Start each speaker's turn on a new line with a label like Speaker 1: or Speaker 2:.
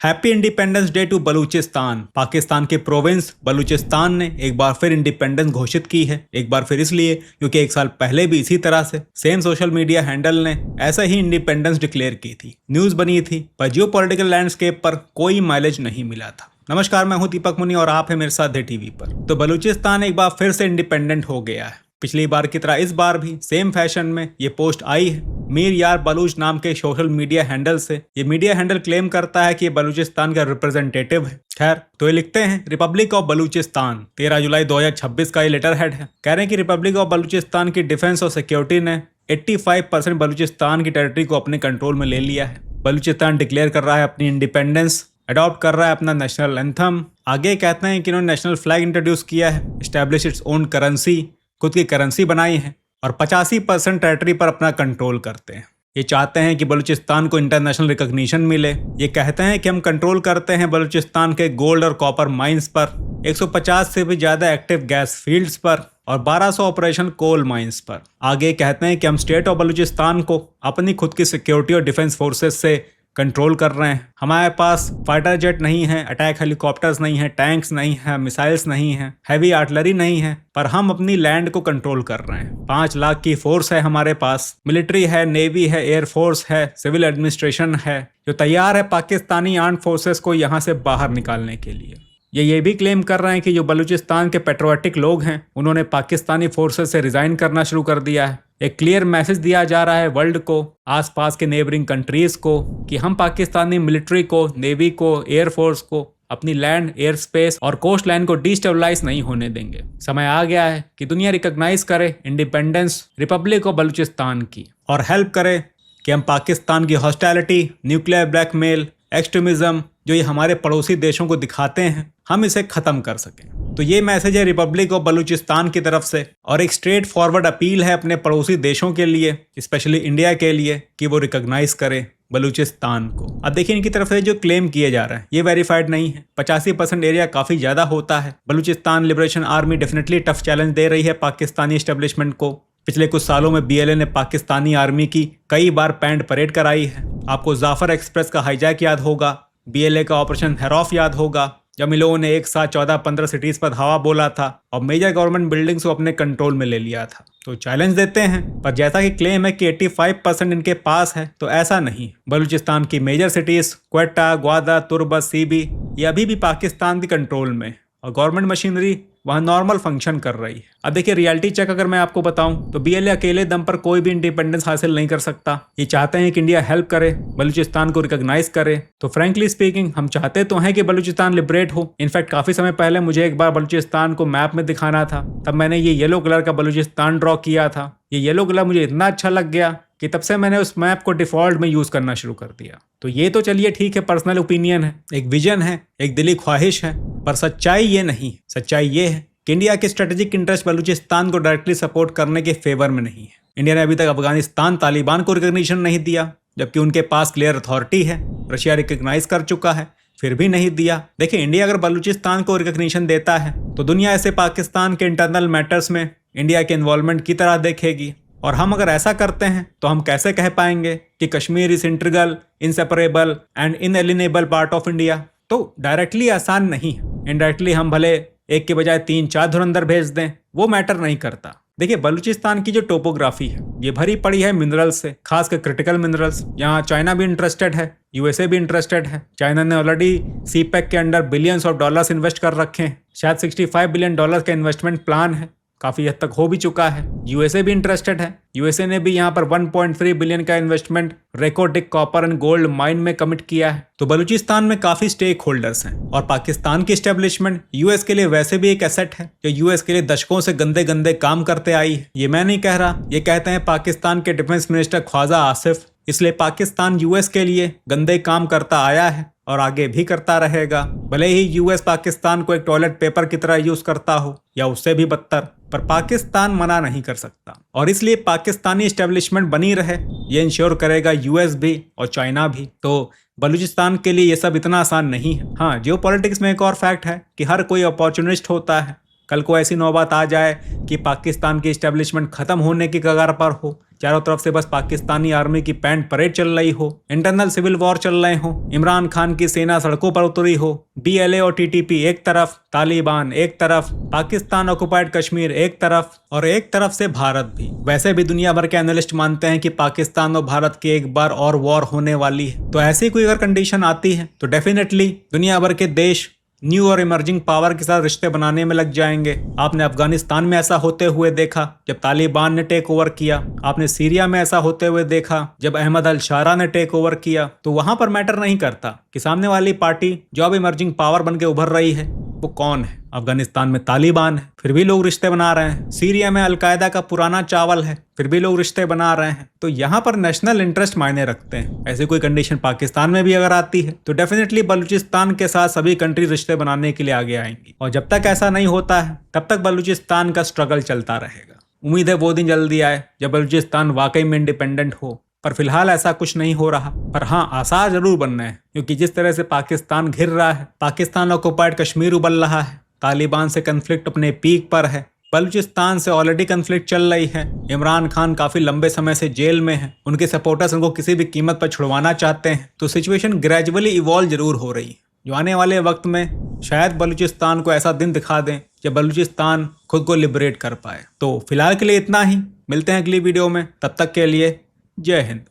Speaker 1: Happy independence day to Balochistan. Pakistan के province Balochistan ने एक बार फिर इंडिपेंडेंस घोषित की है। एक बार फिर इसलिए क्योंकि एक साल पहले भी इसी तरह से सेम सोशल मीडिया हैंडल ने ऐसा ही इंडिपेंडेंस डिक्लेयर की थी, न्यूज बनी थी, पर जियोपॉलिटिकल लैंडस्केप पर कोई माइलेज नहीं मिला था। नमस्कार, मैं हूं दीपक मुनि और आप है मेरे साथ दे टीवी पर। तो बलूचिस्तान एक बार फिर से इंडिपेंडेंट हो गया है। पिछली बार की तरह इस बार भी सेम फैशन में ये पोस्ट आई है मीर यार बलूच नाम के सोशल मीडिया हैंडल से। ये मीडिया हैंडल क्लेम करता है कि ये बलूचिस्तान का रिप्रेजेंटेटिव है। खैर, तो ये लिखते हैं रिपब्लिक ऑफ बलूचिस्तान। 13 जुलाई 2026 का ये लेटर हेड है। कह रहे हैं कि रिपब्लिक ऑफ बलूचिस्तान की डिफेंस और सिक्योरिटी ने 85% बलूचिस्तान की टेरिटरी को अपने कंट्रोल में ले लिया है। बलूचिस्तान डिक्लेयर कर रहा है अपनी इंडिपेंडेंस, अडॉप्ट कर रहा है अपना नेशनल एंथम। आगे कहते हैं कि इन्होंने नेशनल फ्लैग इंट्रोड्यूस किया है, एस्टैब्लिश इट्स ओन करेंसी, खुद की करेंसी बनाई है और 85% टेरिटरी पर अपना कंट्रोल करते हैं। ये चाहते हैं कि बलूचिस्तान को इंटरनेशनल रिकॉग्निशन मिले। ये कहते हैं कि हम कंट्रोल करते हैं बलूचिस्तान के गोल्ड और कॉपर माइंस पर, 150 से भी ज़्यादा एक्टिव गैस फील्ड्स पर और 1200 ऑपरेशन कोल माइंस पर। आगे कहते हैं कि हम स्टेट ऑफ बलूचिस्तान को अपनी खुद की सिक्योरिटी और डिफेंस फोर्सेस से कंट्रोल कर रहे हैं। हमारे पास फाइटर जेट नहीं है, अटैक हेलीकॉप्टर्स नहीं है, टैंक्स नहीं है, मिसाइल्स नहीं है, हैवी आर्टिलरी नहीं है, पर हम अपनी लैंड को कंट्रोल कर रहे हैं। 5 लाख की फोर्स है हमारे पास, मिलिट्री है, नेवी है, एयरफोर्स है, सिविल एडमिनिस्ट्रेशन है, जो तैयार है पाकिस्तानी आर्म्ड फोर्सेस को यहाँ से बाहर निकालने के लिए। ये भी क्लेम कर रहे हैं कि जो बलूचिस्तान के पेट्रोटिक लोग हैं उन्होंने पाकिस्तानी फोर्सेस से रिजाइन करना शुरू कर दिया है। एक क्लियर मैसेज दिया जा रहा है वर्ल्ड को, आसपास के नेबरिंग कंट्रीज को, कि हम पाकिस्तानी मिलिट्री को, नेवी को, एयरफोर्स को अपनी लैंड, एयर स्पेस और कोस्ट लाइन को डिस्टेबलाइज नहीं होने देंगे। समय आ गया है कि दुनिया रिकॉग्नाइज करे इंडिपेंडेंस रिपब्लिक ऑफ बलूचिस्तान की और हेल्प करे कि हम पाकिस्तान की हॉस्टिलिटी, न्यूक्लियर ब्लैकमेल, एक्सट्रीमिज्म जो ये हमारे पड़ोसी देशों को दिखाते हैं, हम इसे खत्म कर सकें। तो ये मैसेज है रिपब्लिक ऑफ बलूचिस्तान की तरफ से और एक स्ट्रेट फॉरवर्ड अपील है अपने पड़ोसी देशों के लिए, स्पेशली इंडिया के लिए, कि वो रिकॉग्नाइज करे बलूचिस्तान को। अब देखिए, इनकी तरफ से जो क्लेम किए जा रहे हैं ये वेरीफाइड नहीं है। 85% एरिया काफी ज्यादा होता है। Balochistan liberation army definitely tough challenge दे रही है पाकिस्तानी एस्टेब्लिशमेंट को। पिछले कुछ सालों में BLA ने पाकिस्तानी आर्मी की कई बार पैंड परेड कराई है। आपको जाफर एक्सप्रेस का हाईजैक याद होगा, BLA का ऑपरेशन हेरॉफ याद होगा, जब इन लोगों ने एक साथ 14-15 सिटीज पर धावा बोला था और मेजर गवर्नमेंट बिल्डिंग्स को अपने कंट्रोल में ले लिया था। तो चैलेंज देते हैं, पर जैसा कि क्लेम है कि 85% इनके पास है, तो ऐसा नहीं। बलूचिस्तान की मेजर सिटीज क्वेटा, ग्वादा, तुर्बस, सीबी ये अभी भी पाकिस्तान के कंट्रोल में और गवर्नमेंट मशीनरी वहाँ नॉर्मल फंक्शन कर रही है। अब देखिए, रियलिटी चेक अगर मैं आपको बताऊं तो BLA अकेले दम पर कोई भी इंडिपेंडेंस हासिल नहीं कर सकता। ये चाहते हैं कि इंडिया हेल्प करे, बलूचिस्तान को रिकॉग्नाइज करे। तो फ्रेंकली स्पीकिंग, हम चाहते तो हैं कि बलूचिस्तान लिबरेट हो। इनफैक्ट काफी समय पहले मुझे एक बार बलूचिस्तान को मैप में दिखाना था, तब मैंने ये येलो कलर का बलूचिस्तान ड्रॉ किया था। ये येलो कलर मुझे इतना अच्छा लग गया कि तब से मैंने उस मैप को डिफॉल्ट में यूज करना शुरू कर दिया। तो ये तो चलिए ठीक है, पर्सनल ओपिनियन है, एक विजन है, एक दिली ख्वाहिश है, पर सच्चाई ये नहीं। सच्चाई ये है कि इंडिया के स्ट्रेटेजिक इंटरेस्ट बलूचिस्तान को डायरेक्टली सपोर्ट करने के फेवर में नहीं है। इंडिया ने अभी तक अफगानिस्तान तालिबान को रिकॉग्निशन नहीं दिया, जबकि उनके पास क्लियर अथॉरिटी है। रशिया रिकॉग्नाइज कर चुका है, फिर भी नहीं दिया। देखिए, इंडिया अगर बलूचिस्तान को रिकॉग्निशन देता है तो दुनिया ऐसे पाकिस्तान के इंटरनल मैटर्स में इंडिया के इन्वॉल्वमेंट की तरह देखेगी। और हम अगर ऐसा करते हैं तो हम कैसे कह पाएंगे कि Kashmir is integral, inseparable and inalienable part of India? तो डायरेक्टली आसान नहीं है। इनडायरेक्टली हम भले एक के बजाय 3-4 धुरंधर भेज दें, वो मैटर नहीं करता। देखिए, बलूचिस्तान की जो टोपोग्राफी है ये भरी पड़ी है मिनरल्स से, खासकर क्रिटिकल मिनरल्स। यहाँ चाइना भी इंटरेस्टेड है, USA भी इंटरेस्टेड है। चाइना ने ऑलरेडी CPEC के under billions of dollars invest कर रखे हैं। शायद $65 बिलियन का इन्वेस्टमेंट प्लान है, काफी हद तक हो भी चुका है। USA भी इंटरेस्टेड है। USA ने भी यहाँ पर 1.3 बिलियन का investment Reko Diq copper and gold mine में कमिट किया है। तो बलूचिस्तान में काफी स्टेक होल्डर्स हैं और पाकिस्तान की एस्टेब्लिशमेंट US के लिए वैसे भी एक एसेट है, जो US के लिए दशकों से गंदे गंदे काम करते आई है। ये मैं नहीं कह रहा, ये कहते हैं पाकिस्तान के डिफेंस मिनिस्टर ख्वाजा आसिफ। इसलिए पाकिस्तान US के लिए गंदे काम करता आया है और आगे भी करता रहेगा। भले ही US पाकिस्तान को एक टॉयलेट पेपर की तरह यूज करता हो या उससे भी बदतर, पर पाकिस्तान मना नहीं कर सकता और इसलिए पाकिस्तानी एस्टेब्लिशमेंट बनी रहे, ये इंश्योर करेगा US भी और चाइना भी। तो बलूचिस्तान के लिए ये सब इतना आसान नहीं है। हाँ, जियोपॉलिटिक्स में एक और फैक्ट है कि हर कोई अपॉर्चुनिस्ट होता है कल को ऐसी नौबत आ जाए कि पाकिस्तान की इस्टेब्लिशमेंट खत्म होने की कगार पर हो, चारों तरफ से बस पाकिस्तानी आर्मी की पैंट परेड चल रही हो, इंटरनल सिविल वॉर चल रहे हो, इमरान खान की सेना सड़कों पर उतरी हो, BLA और TTP एक तरफ, तालिबान एक तरफ, पाकिस्तान ऑक्युपाइड कश्मीर एक तरफ और एक तरफ से भारत भी। वैसे भी दुनिया भर के एनालिस्ट मानते हैं कि पाकिस्तान और भारत की एक बार और वॉर होने वाली है। तो ऐसी कोई अगर कंडीशन आती है तो डेफिनेटली दुनिया भर के देश न्यू और इमर्जिंग पावर के साथ रिश्ते बनाने में लग जाएंगे। आपने अफगानिस्तान में ऐसा होते हुए देखा जब तालिबान ने टेक ओवर किया, आपने सीरिया में ऐसा होते हुए देखा जब अहमद अल शारा ने टेक ओवर किया। तो वहां पर मैटर नहीं करता कि सामने वाली पार्टी जो अब इमर्जिंग पावर बन के उभर रही है वो कौन है। अफगानिस्तान में तालिबान है, फिर भी लोग रिश्ते बना रहे हैं। सीरिया में अलकायदा का पुराना चावल है, फिर भी लोग रिश्ते बना रहे हैं। तो यहाँ पर नेशनल इंटरेस्ट मायने रखते हैं। ऐसी कोई कंडीशन पाकिस्तान में भी अगर आती है तो डेफिनेटली बलूचिस्तान के साथ सभी कंट्री रिश्ते बनाने के लिए आगे आएंगी। और जब तक ऐसा नहीं होता है तब तक बलूचिस्तान का स्ट्रगल चलता रहेगा। उम्मीद है वो दिन जल्दी आए जब बलूचिस्तान वाकई में इंडिपेंडेंट हो, पर फिलहाल ऐसा कुछ नहीं हो रहा। पर हाँ, आसार जरूर बन रहे हैं, क्योंकि जिस तरह से पाकिस्तान घिर रहा है, पाकिस्तान ऑक्युपाइड कश्मीर उबल रहा है, तालिबान से कन्फ्लिक्ट अपने पीक पर है, बलूचिस्तान से ऑलरेडी कन्फ्लिक्ट चल रही है, इमरान खान काफी लंबे समय से जेल में है, उनके सपोर्टर्स उनको किसी भी कीमत पर छुड़वाना चाहते हैं। तो सिचुएशन ग्रेजुअली इवॉल्व जरूर हो रही है, जो आने वाले वक्त में शायद बलूचिस्तान को ऐसा दिन दिखा दें जब बलूचिस्तान खुद को लिबरेट कर पाए। तो फिलहाल के लिए इतना ही, मिलते हैं अगली वीडियो में, तब तक के लिए जय हिंद।